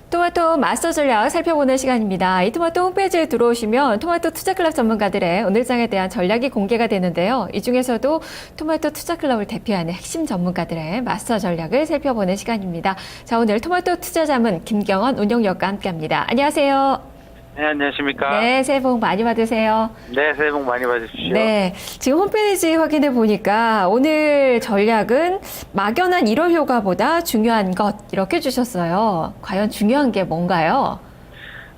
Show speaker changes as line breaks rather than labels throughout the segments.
토마토 마스터 전략 살펴보는 시간입니다. 이 토마토 홈페이지에 들어오시면 토마토 투자클럽 전문가들의 오늘장에 대한 전략이 공개가 되는데요. 이 중에서도 토마토 투자클럽을 대표하는 핵심 전문가들의 마스터 전략을 살펴보는 시간입니다. 자, 오늘 토마토 투자자문 김경원 운용역과 함께합니다. 안녕하세요.
네, 안녕하십니까.
네, 새해 복 많이 받으세요.
네, 새해 복 많이 받으십시오.
네, 지금 홈페이지 확인해 보니까 오늘 전략은 막연한 1월 효과보다 중요한 것 이렇게 주셨어요. 과연 중요한 게 뭔가요?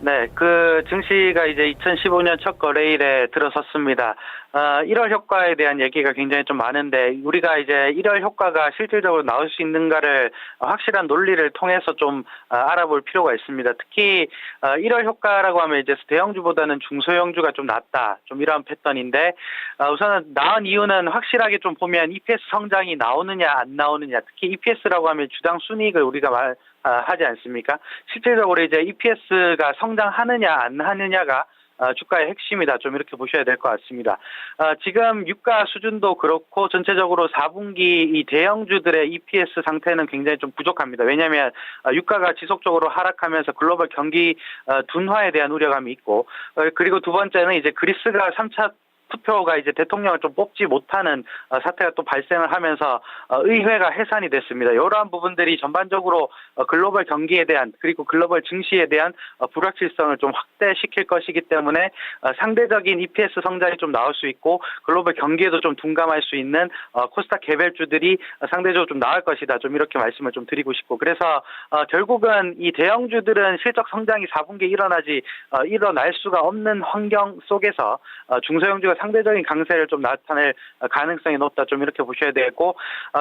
네, 그 증시가 이제 2015년 첫 거래일에 들어섰습니다. 1월 효과에 대한 얘기가 굉장히 좀 많은데 우리가 이제 1월 효과가 실질적으로 나올 수 있는가를 확실한 논리를 통해서 좀 알아볼 필요가 있습니다. 특히 1월 효과라고 하면 이제 대형주보다는 중소형주가 좀 낮다, 좀 이러한 패턴인데 우선은 나은 이유는 확실하게 좀 보면 EPS 성장이 나오느냐 안 나오느냐, 특히 EPS라고 하면 주당 순이익을 우리가 하지 않습니까? 실질적으로 이제 EPS가 성장하느냐 안 하느냐가 주가의 핵심이다. 좀 이렇게 보셔야 될 것 같습니다. 지금 유가 수준도 그렇고 전체적으로 4분기 이 대형주들의 EPS 상태는 굉장히 좀 부족합니다. 왜냐하면 유가가 지속적으로 하락하면서 글로벌 경기 둔화에 대한 우려감이 있고, 그리고 두 번째는 이제 그리스가 3차 투표가 이제 대통령을 좀 뽑지 못하는 사태가 또 발생을 하면서 의회가 해산이 됐습니다. 이러한 부분들이 전반적으로 글로벌 경기에 대한, 그리고 글로벌 증시에 대한 불확실성을 좀 확대시킬 것이기 때문에 상대적인 EPS 성장이 좀 나올 수 있고 글로벌 경기에도 좀 둔감할 수 있는 코스닥 개별주들이 상대적으로 좀 나을 것이다. 좀 이렇게 말씀을 좀 드리고 싶고, 그래서 결국은 이 대형주들은 실적 성장이 4분기에 일어날 수가 없는 환경 속에서 중소형주가 상대적인 강세를 좀 나타낼 가능성이 높다. 좀 이렇게 보셔야 되고,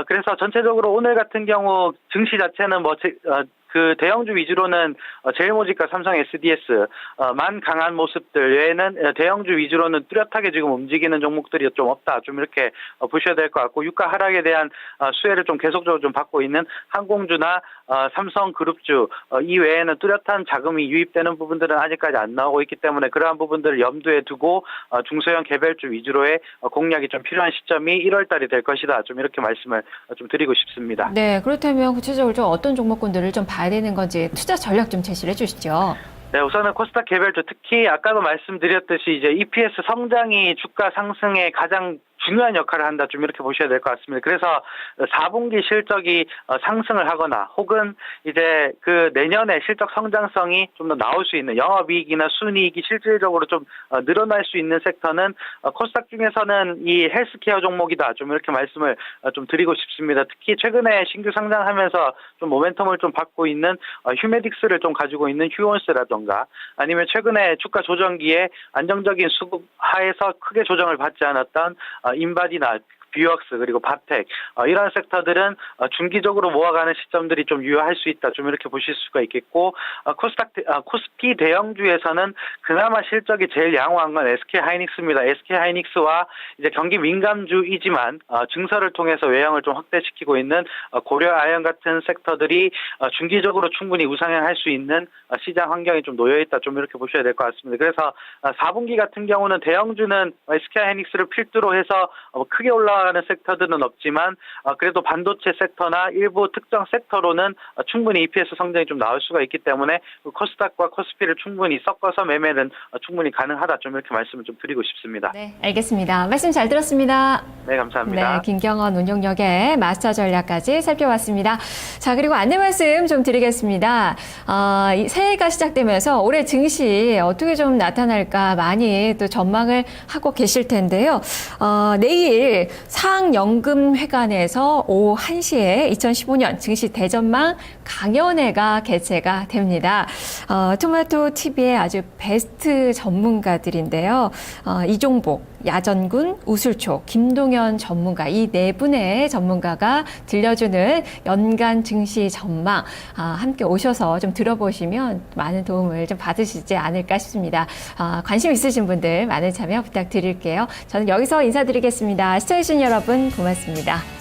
그래서 전체적으로 오늘 같은 경우 증시 자체는 그 대형주 위주로는 제일모직과 삼성 SDS만 강한 모습들 외에는 대형주 위주로는 뚜렷하게 지금 움직이는 종목들이 좀 없다. 좀 이렇게 보셔야 될 것 같고, 유가 하락에 대한 수혜를 좀 계속적으로 좀 받고 있는 항공주나 삼성그룹주 이외에는 뚜렷한 자금이 유입되는 부분들은 아직까지 안 나오고 있기 때문에 그러한 부분들을 염두에 두고 중소형 개별주 위주로의 공략이 좀 필요한 시점이 1월 달이 될 것이다. 좀 이렇게 말씀을 좀 드리고 싶습니다.
네, 그렇다면 구체적으로 좀 어떤 종목군들을 좀 봐야 되는 건지 투자 전략 좀 제시를 해주시죠.
네, 우선은 코스닥 개별주, 특히 아까도 말씀드렸듯이 이제 EPS 성장이 주가 상승에 가장 중요한 역할을 한다. 좀 이렇게 보셔야 될 것 같습니다. 그래서 4분기 실적이 상승을 하거나 혹은 이제 그 내년에 실적 성장성이 좀 더 나올 수 있는 영업이익이나 순이익이 실질적으로 좀 늘어날 수 있는 섹터는 코스닥 중에서는 이 헬스케어 종목이다. 좀 이렇게 말씀을 좀 드리고 싶습니다. 특히 최근에 신규 상장하면서 좀 모멘텀을 좀 받고 있는 휴메딕스를 좀 가지고 있는 휴온스라던가, 아니면 최근에 주가 조정기에 안정적인 수급 하에서 크게 조정을 받지 않았던 인바디나 뷰웍스 그리고 바텍, 이러한 섹터들은 중기적으로 모아가는 시점들이 좀 유효할 수 있다. 좀 이렇게 보실 수가 있겠고, 코스피 대형주에서는 그나마 실적이 제일 양호한 건 SK하이닉스입니다. SK하이닉스와 이제 경기 민감주이지만 증설을 통해서 외형을 좀 확대시키고 있는 고려아연 같은 섹터들이 중기적으로 충분히 우상향할 수 있는 시장 환경이 좀 놓여 있다. 좀 이렇게 보셔야 될 것 같습니다. 그래서 4분기 같은 경우는 대형주는 SK하이닉스를 필두로 해서 크게 올라가는 섹터들은 없지만 그래도 반도체 섹터나 일부 특정 섹터로는 충분히 EPS 성장이 좀 나올 수가 있기 때문에 코스닥과 코스피를 충분히 섞어서 매매는 충분히 가능하다. 좀 이렇게 말씀을 좀 드리고 싶습니다.
네, 알겠습니다. 말씀 잘 들었습니다.
네, 감사합니다.
네, 김경원 운용역의 마스터 전략까지 살펴봤습니다. 자, 그리고 안내 말씀 좀 드리겠습니다. 새해가 시작되면서 올해 증시 어떻게 좀 나타날까 많이 또 전망을 하고 계실 텐데요. 내일 상연금회관에서 오후 1시에 2015년 증시 대전망 강연회가 개최가 됩니다. 토마토 TV의 아주 베스트 전문가들인데요. 이종복, 야전군, 우술초, 김동현 전문가, 이 네 분의 전문가가 들려주는 연간 증시 전망 함께 오셔서 좀 들어보시면 많은 도움을 좀 받으시지 않을까 싶습니다. 관심 있으신 분들 많은 참여 부탁드릴게요. 저는 여기서 인사드리겠습니다. 시청해주신 여러분 고맙습니다.